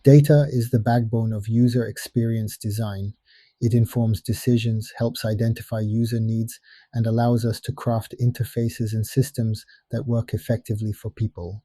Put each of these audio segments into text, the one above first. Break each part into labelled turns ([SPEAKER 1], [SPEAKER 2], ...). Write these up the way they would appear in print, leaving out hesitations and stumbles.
[SPEAKER 1] Data is the backbone of user experience design. It informs decisions, helps identify user needs, and allows us to craft interfaces and systems that work effectively for people.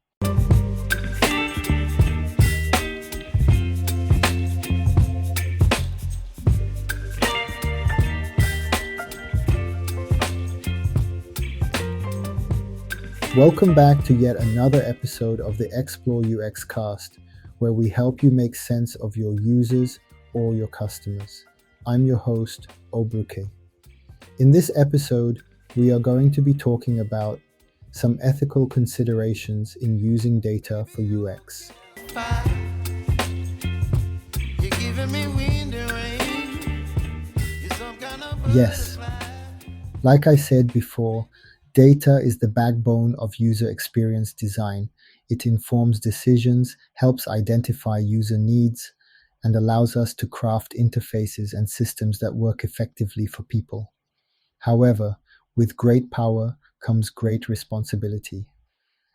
[SPEAKER 1] Welcome back to yet another episode of the xploreUXCast, where we help you make sense of your users or your customers. I'm your host, Obruke. In this episode, we are going to be talking about some ethical considerations in using data for UX. Yes, like I said before, data is the backbone of user experience design. It informs decisions, helps identify user needs, and allows us to craft interfaces and systems that work effectively for people. However, with great power comes great responsibility.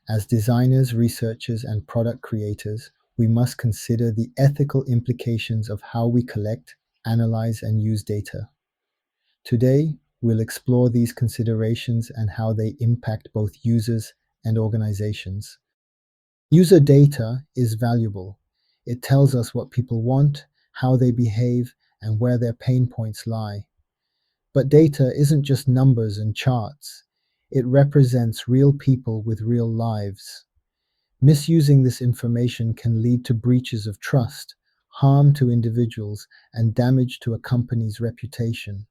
[SPEAKER 1] As designers, researchers, and product creators, we must consider the ethical implications of how we collect, analyze, and use data. Today, we'll explore these considerations and how they impact both users and organizations. User data is valuable. It tells us what people want, how they behave, and where their pain points lie. But data isn't just numbers and charts. It represents real people with real lives. Misusing this information can lead to breaches of trust, harm to individuals, and damage to a company's reputation.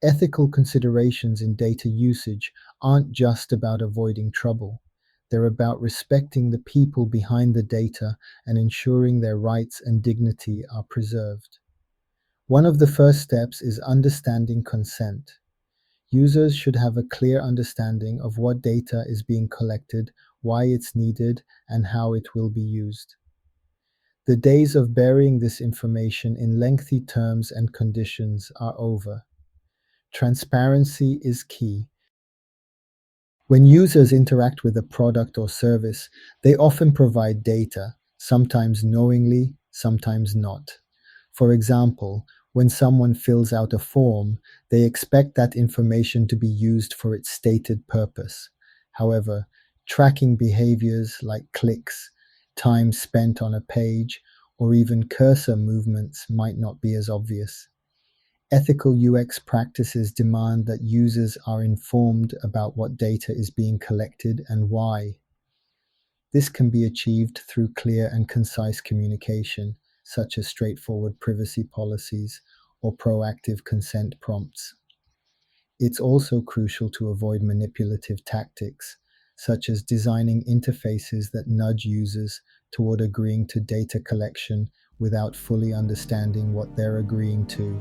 [SPEAKER 1] Ethical considerations in data usage aren't just about avoiding trouble. They're about respecting the people behind the data and ensuring their rights and dignity are preserved. One of the first steps is understanding consent. Users should have a clear understanding of what data is being collected, why it's needed, and how it will be used. The days of burying this information in lengthy terms and conditions are over. Transparency is key. When users interact with a product or service, they often provide data, sometimes knowingly, sometimes not. For example, when someone fills out a form, they expect that information to be used for its stated purpose. However, tracking behaviors like clicks, time spent on a page, or even cursor movements might not be as obvious. Ethical UX practices demand that users are informed about what data is being collected and why. This can be achieved through clear and concise communication, such as straightforward privacy policies or proactive consent prompts. It's also crucial to avoid manipulative tactics, such as designing interfaces that nudge users toward agreeing to data collection without fully understanding what they're agreeing to.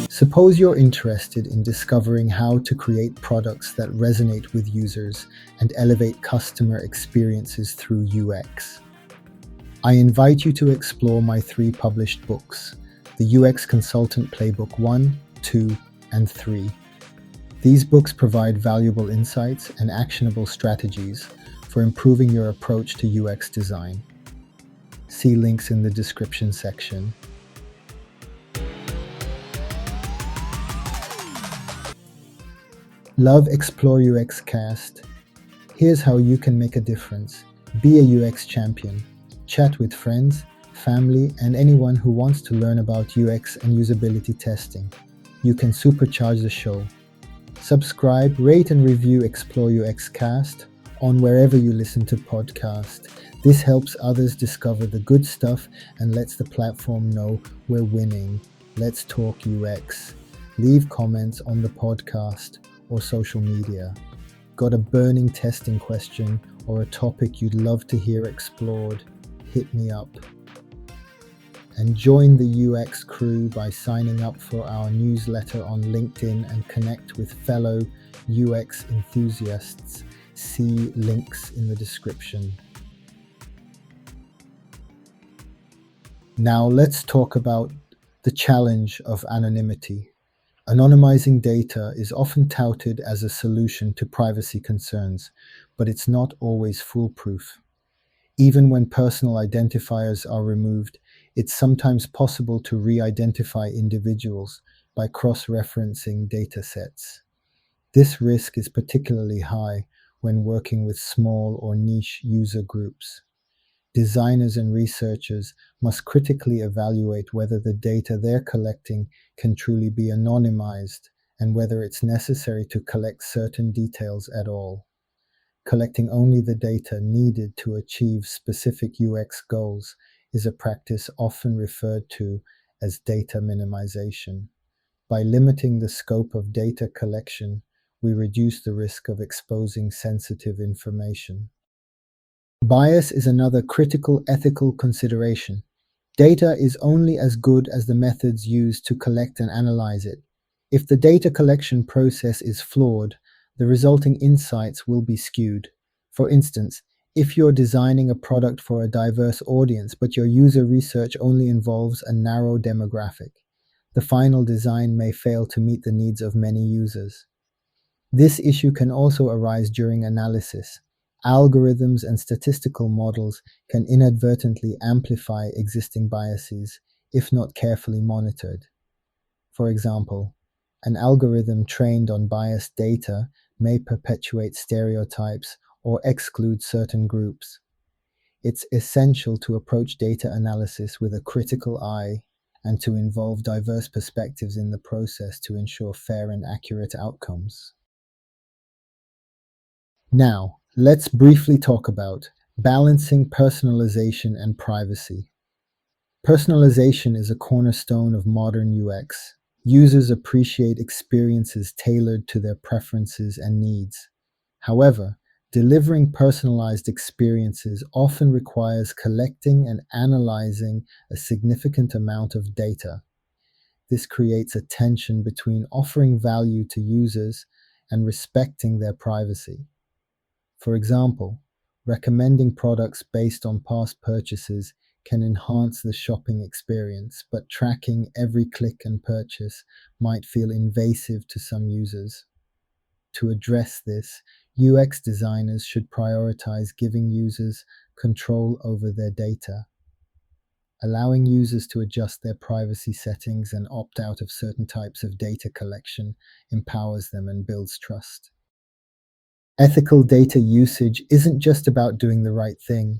[SPEAKER 1] Suppose you're interested in discovering how to create products that resonate with users and elevate customer experiences through UX. I invite you to explore my 3 published books, the UX Consultant Playbook 1, 2, and 3. These books provide valuable insights and actionable strategies for improving your approach to UX design. See links in the description section. Love xploreUXCast. Here's how you can make a difference. Be a UX champion. Chat with friends, family, and anyone who wants to learn about UX and usability testing. You can supercharge the show. Subscribe, rate, and review xploreUXCast on wherever you listen to podcasts. This helps others discover the good stuff and lets the platform know we're winning. Let's talk UX. Leave comments on the podcast or social media. Got a burning testing question or a topic you'd love to hear explored? Hit me up. And join the UX crew by signing up for our newsletter on LinkedIn and connect with fellow UX enthusiasts. See links in the description. Now let's talk about the challenge of anonymity. Anonymizing data is often touted as a solution to privacy concerns, but it's not always foolproof. Even when personal identifiers are removed, it's sometimes possible to re-identify individuals by cross-referencing datasets. This risk is particularly high when working with small or niche user groups. Designers and researchers must critically evaluate whether the data they're collecting can truly be anonymized and whether it's necessary to collect certain details at all. Collecting only the data needed to achieve specific UX goals is a practice often referred to as data minimization. By limiting the scope of data collection, we reduce the risk of exposing sensitive information. Bias is another critical ethical consideration. Data is only as good as the methods used to collect and analyze it. If the data collection process is flawed, the resulting insights will be skewed. For instance, if you're designing a product for a diverse audience, but your user research only involves a narrow demographic, the final design may fail to meet the needs of many users. This issue can also arise during analysis. Algorithms and statistical models can inadvertently amplify existing biases if not carefully monitored. For example, an algorithm trained on biased data may perpetuate stereotypes or exclude certain groups. It's essential to approach data analysis with a critical eye and to involve diverse perspectives in the process to ensure fair and accurate outcomes. Now, let's briefly talk about balancing personalization and privacy. Personalization is a cornerstone of modern UX. Users appreciate experiences tailored to their preferences and needs. However, delivering personalized experiences often requires collecting and analyzing a significant amount of data. This creates a tension between offering value to users and respecting their privacy. For example, recommending products based on past purchases can enhance the shopping experience, but tracking every click and purchase might feel invasive to some users. To address this, UX designers should prioritize giving users control over their data. Allowing users to adjust their privacy settings and opt out of certain types of data collection empowers them and builds trust. Ethical data usage isn't just about doing the right thing,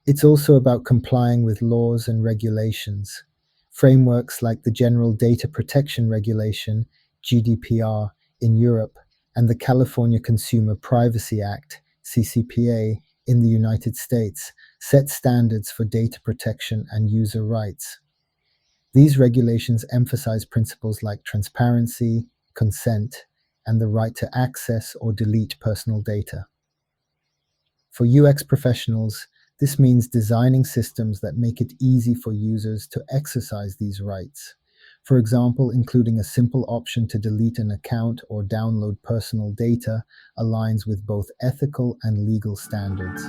[SPEAKER 1] it's also about complying with laws and regulations. Frameworks like the General Data Protection Regulation, GDPR, in Europe, and the California Consumer Privacy Act, CCPA, in the United States, set standards for data protection and user rights. These regulations emphasize principles like transparency, consent, and the right to access or delete personal data. For UX professionals, this means designing systems that make it easy for users to exercise these rights. For example, including a simple option to delete an account or download personal data aligns with both ethical and legal standards.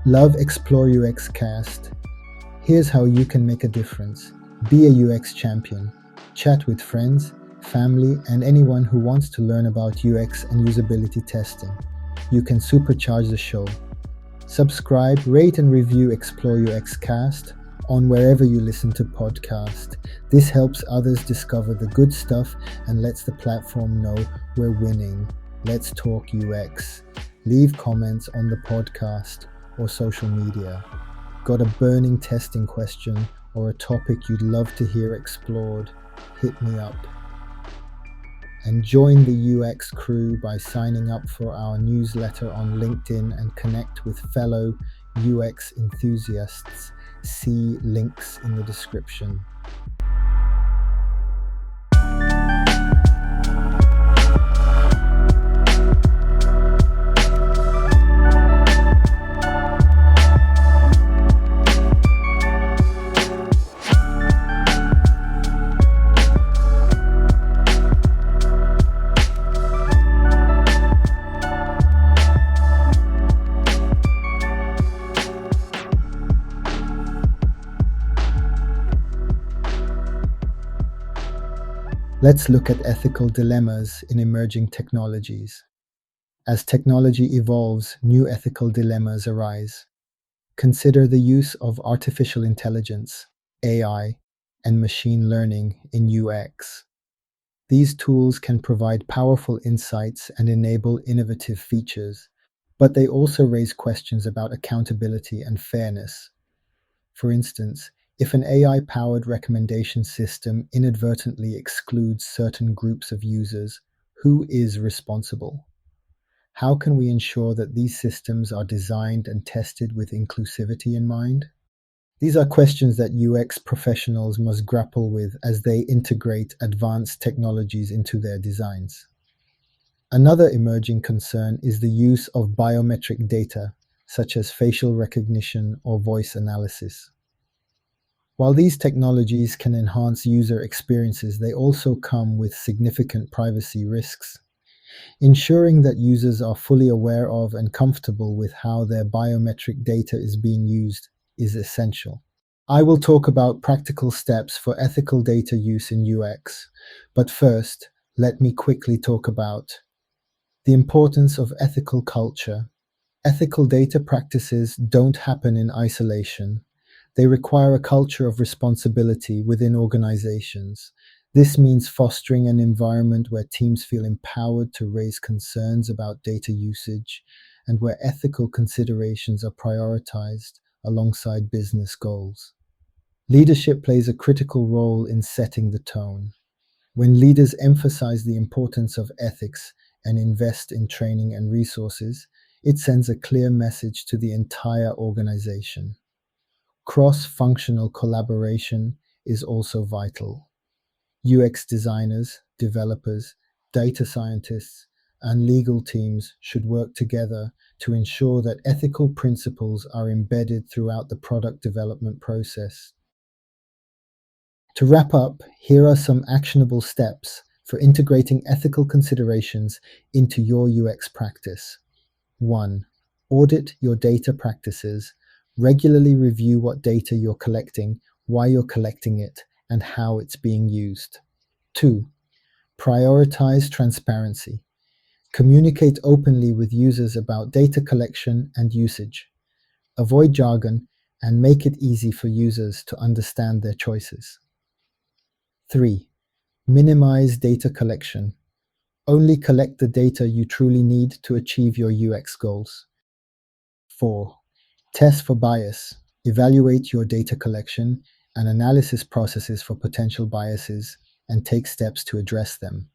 [SPEAKER 1] Love xploreUXCast. Here's how you can make a difference. Be a UX champion. Chat with friends, family, and anyone who wants to learn about UX and usability testing. You can supercharge the show. Subscribe, rate, and review xploreUXCast on wherever you listen to podcasts. This helps others discover the good stuff and lets the platform know we're winning. Let's talk UX. Leave comments on the podcast or social media. Got a burning testing question or a topic you'd love to hear explored? Hit me up. And join the UX crew by signing up for our newsletter on LinkedIn and connect with fellow UX enthusiasts. See links in the description. Let's look at ethical dilemmas in emerging technologies. As technology evolves, new ethical dilemmas arise. Consider the use of artificial intelligence, AI, and machine learning in UX. These tools can provide powerful insights and enable innovative features, but they also raise questions about accountability and fairness. For instance, if an AI powered recommendation system inadvertently excludes certain groups of users, who is responsible? How can we ensure that these systems are designed and tested with inclusivity in mind? These are questions that UX professionals must grapple with as they integrate advanced technologies into their designs. Another emerging concern is the use of biometric data, such as facial recognition or voice analysis. While these technologies can enhance user experiences, they also come with significant privacy risks. Ensuring that users are fully aware of and comfortable with how their biometric data is being used is essential. I will talk about practical steps for ethical data use in UX, but first, let me quickly talk about the importance of ethical culture. Ethical data practices don't happen in isolation. They require a culture of responsibility within organizations. This means fostering an environment where teams feel empowered to raise concerns about data usage and where ethical considerations are prioritized alongside business goals. Leadership plays a critical role in setting the tone. When leaders emphasize the importance of ethics and invest in training and resources, it sends a clear message to the entire organization. Cross functional collaboration is also vital. UX designers, developers, data scientists, and legal teams should work together to ensure that ethical principles are embedded throughout the product development process. To wrap up, here are some actionable steps for integrating ethical considerations into your UX practice. 1. Audit your data practices. Regularly review what data you're collecting, why you're collecting it, and how it's being used. 2. Prioritize transparency. Communicate openly with users about data collection and usage. Avoid jargon and make it easy for users to understand their choices. 3. Minimize data collection. Only collect the data you truly need to achieve your UX goals. 4. Test for bias. Evaluate your data collection and analysis processes for potential biases and take steps to address them.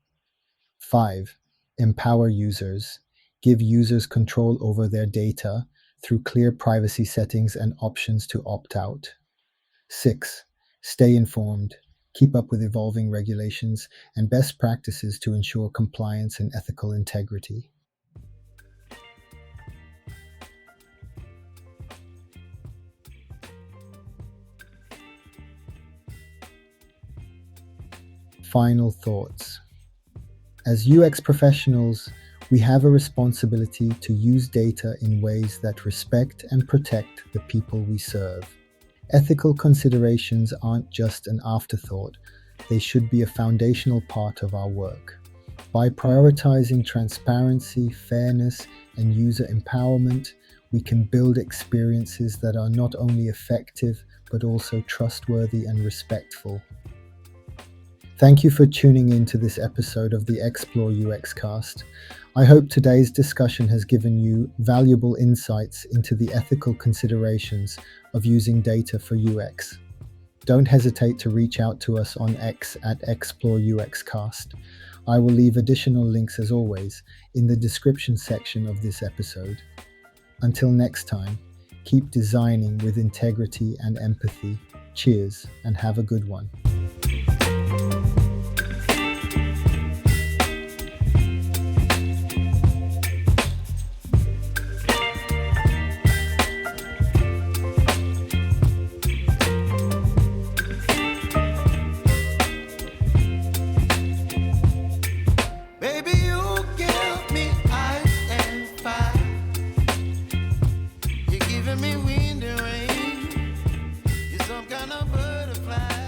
[SPEAKER 1] 5. Empower users. Give users control over their data through clear privacy settings and options to opt out. 6. Stay informed. Keep up with evolving regulations and best practices to ensure compliance and ethical integrity. Final thoughts. As UX professionals, we have a responsibility to use data in ways that respect and protect the people we serve. Ethical considerations aren't just an afterthought, they should be a foundational part of our work. By prioritizing transparency, fairness, and user empowerment, we can build experiences that are not only effective, but also trustworthy and respectful. Thank you for tuning in to this episode of the xploreUXCast. I hope today's discussion has given you valuable insights into the ethical considerations of using data for UX. Don't hesitate to reach out to us on X at xploreUXCast. I will leave additional links as always in the description section of this episode. Until next time, keep designing with integrity and empathy. Cheers and have a good one.
[SPEAKER 2] Baby, you give me ice and fire. You're giving me wind and rain. You're some kind of butterfly.